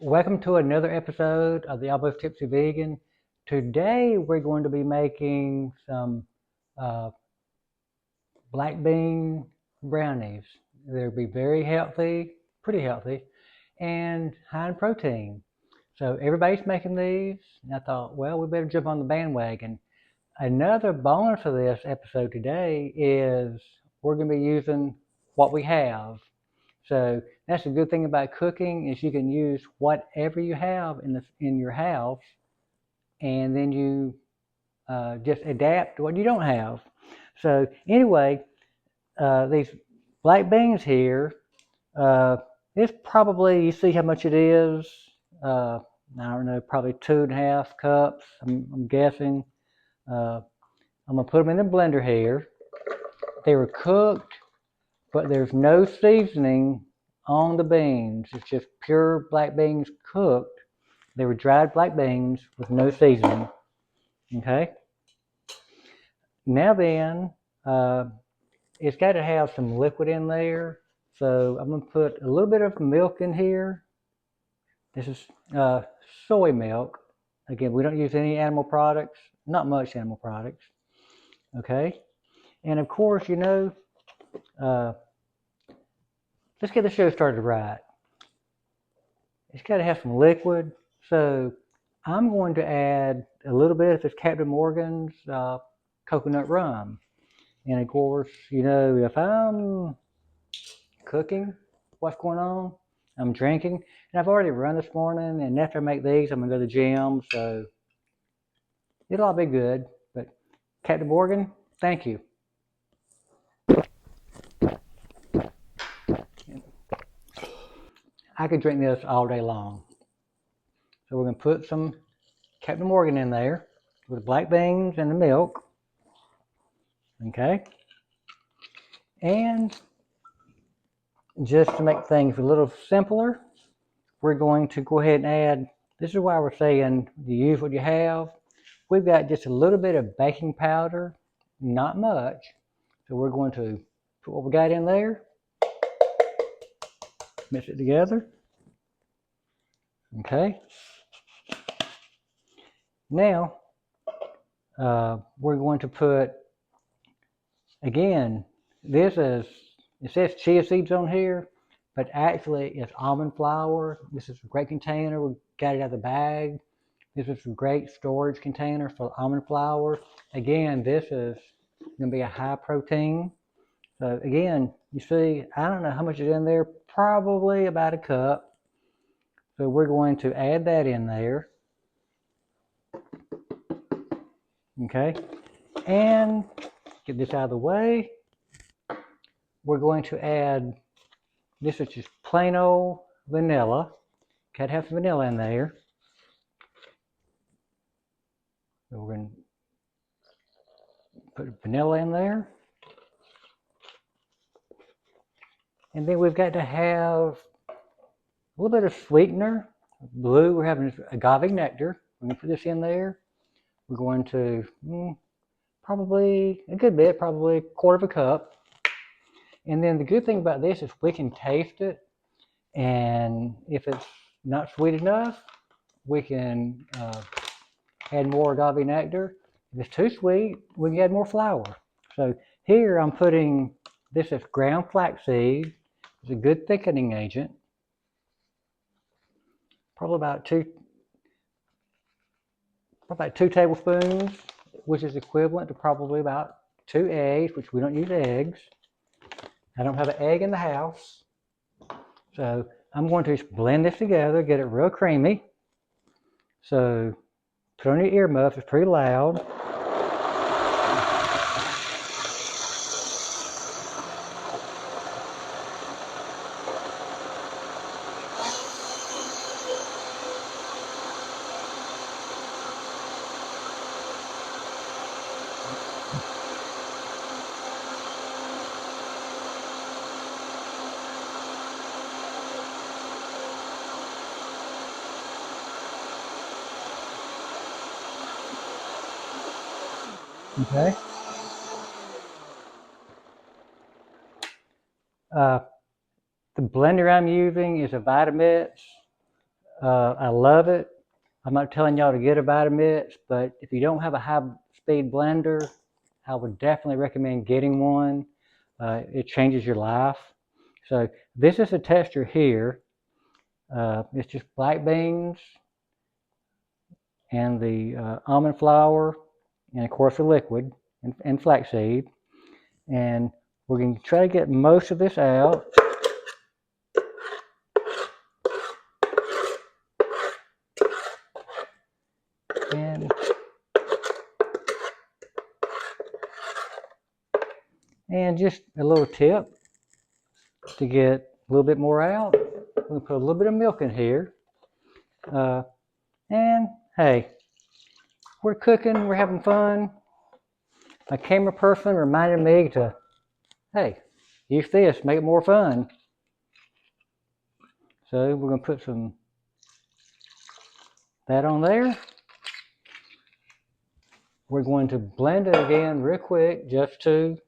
Welcome to another episode of the Almost Tipsy Vegan. Today we're going to be making some uh, black bean brownies. They'll be very healthy, pretty healthy, and high in protein. So everybody's making these, and I thought, well, we better jump on the bandwagon. Another bonus of this episode today is we're going to be using what we have. So that's the good thing about cooking is you can use whatever you have in your house, and then you just adapt what you don't have. So anyway, these black beans here, uh, it's probably, you see how much it is. Uh, I don't know, probably 2.5 cups. I'm guessing. I'm gonna put them in the blender here. They were cooked, but there's no seasoning on the beans. It's just pure black beans cooked. They were dried black beans with no seasoning. Okay. Now then, it's got to have some liquid in there. So I'm going to put a little bit of milk in here. This is soy milk. Again, we don't use any animal products, not much animal products. Okay. And of course, uh, let's get the show started right. It's got to have some liquid. So I'm going to add a little bit of this Captain Morgan's coconut rum. And of course, if I'm cooking, what's going on, I'm drinking. And I've already run this morning, and after I make these, I'm going to go to the gym. So it'll all be good. But Captain Morgan, thank you. I could drink this all day long. So we're going to put some Captain Morgan in there with the black beans and the milk. Okay. And just to make things a little simpler, we're going to go ahead and add, this is why we're saying you use what you have. We've got just a little bit of baking powder, not much. So we're going to put what we got in there, mix it together. Okay. Now, we're going to put, again, it says chia seeds on here, but actually it's almond flour. This is a great container. We got it out of the bag. This is a great storage container for almond flour. Again, this is going to be a high protein. So again, you see, I don't know how much is in there, probably about a cup. So we're going to add that in there. Okay, and get this out of the way. We're going to add, this is just plain old vanilla. Got to have some vanilla in there. So we're going to put vanilla in there. And then we've got to have a little bit of sweetener. Blue, we're having agave nectar. We're going to put this in there. We're going to probably a good bit, probably a quarter of a cup. And then the good thing about this is we can taste it. And if it's not sweet enough, we can add more agave nectar. If it's too sweet, we can add more flour. So here I'm putting, this is ground flaxseed. It's a good thickening agent. Probably about two tablespoons, which is equivalent to probably about 2 eggs, which we don't use eggs. I don't have an egg in the house. So I'm going to just blend this together, get it real creamy. So put on your earmuffs, it's pretty loud. Okay. The blender I'm using is a Vitamix I love it. I'm not telling y'all to get a Vitamix, but if you don't have a high-speed blender, I would definitely recommend getting one. It changes your life. So this is the texture here. It's just black beans and the almond flour, and of course the liquid and flaxseed. And we're going to try to get most of this out. And just a little tip to get a little bit more out. We're going to put a little bit of milk in here. And hey, we're cooking, we're having fun. My camera person reminded me to, hey, use this, make it more fun. So we're going to put some that on there. We're going to blend it again real quick just to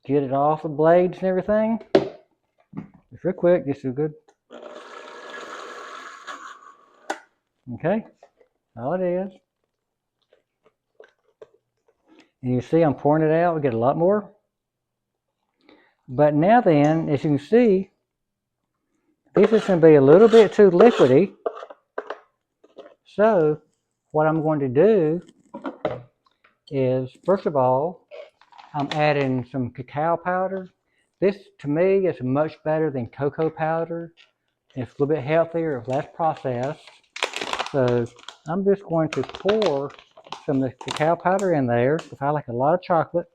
get it off the blades and everything. Just real quick, just a good. Okay, all it is. And you see I'm pouring it out, we get a lot more. But now then, as you can see, this is going to be a little bit too liquidy. So what I'm going to do is, first of all, I'm adding some cacao powder. This, to me, is much better than cocoa powder. It's a little bit healthier, less processed. So I'm just going to pour some of the cacao powder in there because I like a lot of chocolate.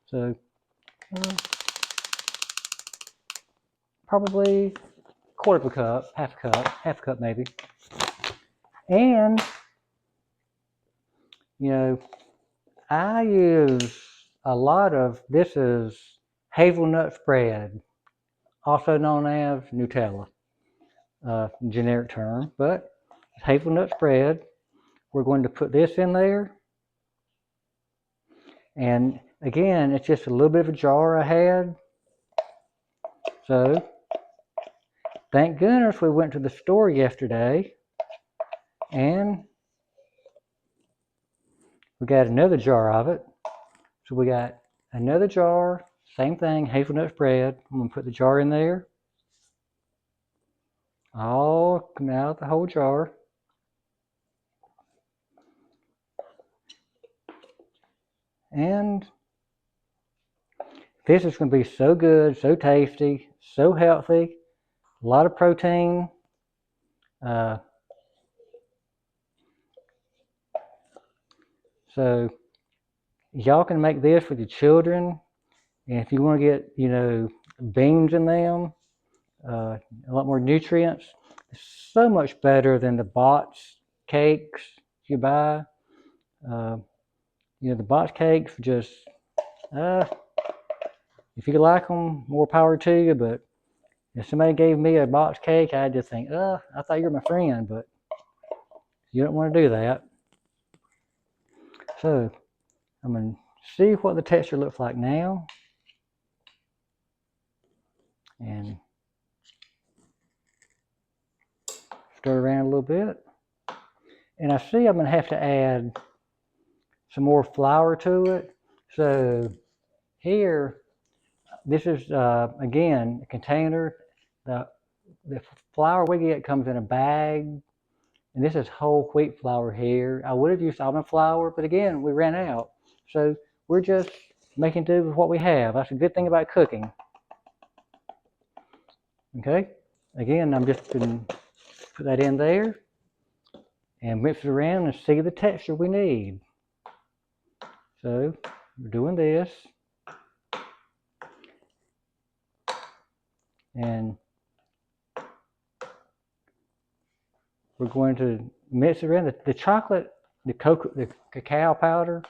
So probably a quarter of a cup, half a cup maybe. And, you know, I use a lot of, this is hazelnut spread, also known as Nutella, generic term, but it's hazelnut spread. We're going to put this in there. And again, it's just a little bit of a jar I had. So, thank goodness we went to the store yesterday and we got another jar of it. So we got another jar, same thing, hazelnut spread. I'm going to put the jar in there. All coming out of the whole jar. And this is going to be so good, so tasty, so healthy, a lot of protein. So y'all can make this with your children. And if you want to get, you know, beans in them, a lot more nutrients, it's so much better than the box cakes you buy. You know, the box cakes just, if you like them, more power to you. But if somebody gave me a box cake, I'd just think, I thought you were my friend, but you don't want to do that. So I'm going to see what the texture looks like now. And stir around a little bit. And I see I'm going to have to add some more flour to it. So here, this is, again, a container. The flour we get comes in a bag. And this is whole wheat flour here. I would have used almond flour, but again, we ran out. So we're just making do with what we have. That's a good thing about cooking. Okay, again, I'm just going to put that in there and mix it around and see the texture we need. So we're doing this. And we're going to mix it around. The chocolate, the cacao powder,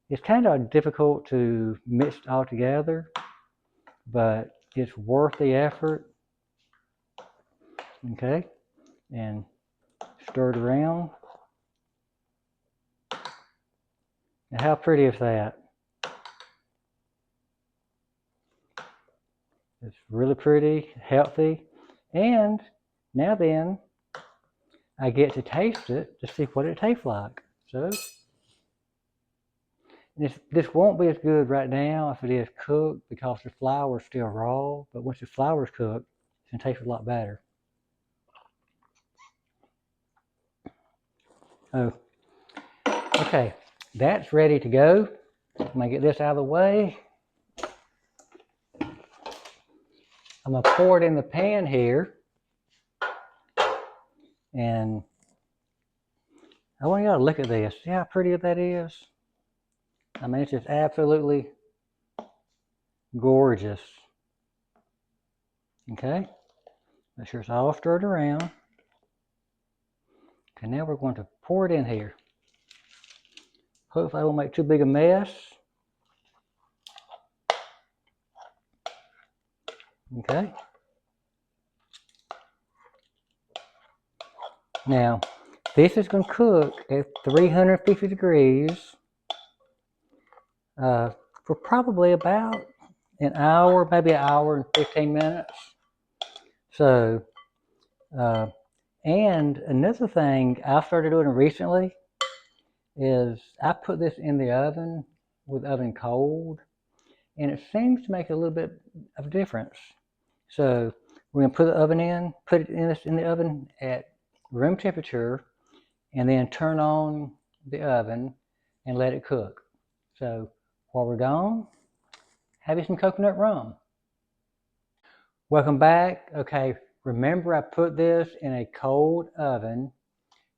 it's kind of difficult to mix it all together, but it's worth the effort. Okay, and stir it around. And how pretty is that? It's really pretty, healthy, And now then, I get to taste it to see what it tastes like. So this won't be as good right now if it is cooked because the flour is still raw, but once the flour is cooked, it's going to taste a lot better. Oh, okay, that's ready to go. I'm going to get this out of the way. I'm going to pour it in the pan here. And I want y'all to look at this. See how pretty that is? I mean, it's just absolutely gorgeous. Okay, make sure it's all stirred around. Okay, now we're going to pour it in here. Hopefully I won't make too big a mess. Okay. Now, this is going to cook at 350 degrees for probably about an hour, maybe an hour and 15 minutes. So, and another thing I started doing recently is I put this in the oven with oven cold, and it seems to make a little bit of a difference. So we're going to put the oven in, put it in the oven at room temperature, and then turn on the oven and let it cook. So while we're gone, have you some coconut rum. Welcome back. Okay, remember I put this in a cold oven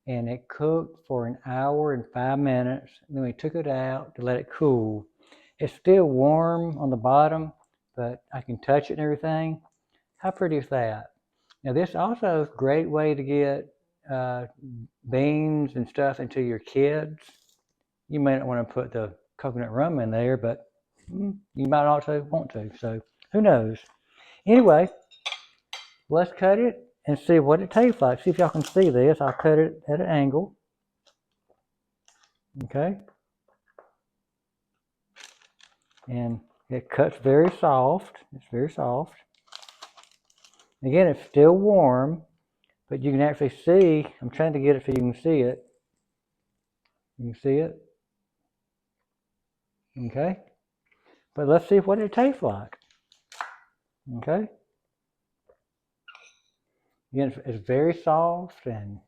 and it cooked for an hour and 5 minutes. Then we took it out to let it cool. It's still warm on the bottom, but I can touch it and everything. How pretty is that? Now this also is a great way to get beans and stuff into your kids. You may not want to put the coconut rum in there, but you might also want to. So who knows? Anyway, let's cut it and see what it tastes like. See if y'all can see this. I'll cut it at an angle. Okay. And it cuts very soft. It's very soft. Again, it's still warm, but you can actually see. I'm trying to get it so you can see it. You can see it. Okay. But let's see what it tastes like. Okay. Again, it's very soft and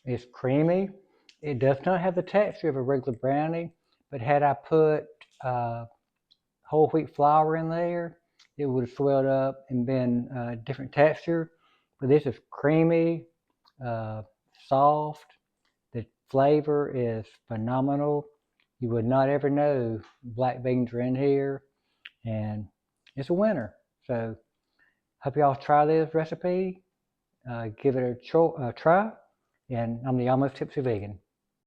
it's creamy. It does not have the texture of a regular brownie, but had I put whole wheat flour in there, it would have swelled up and been a different texture. But this is creamy, soft. The flavor is phenomenal. You would not ever know black beans are in here, and it's a winner. So hope y'all try this recipe. Give it a try. And I'm the Almost Tipsy Vegan.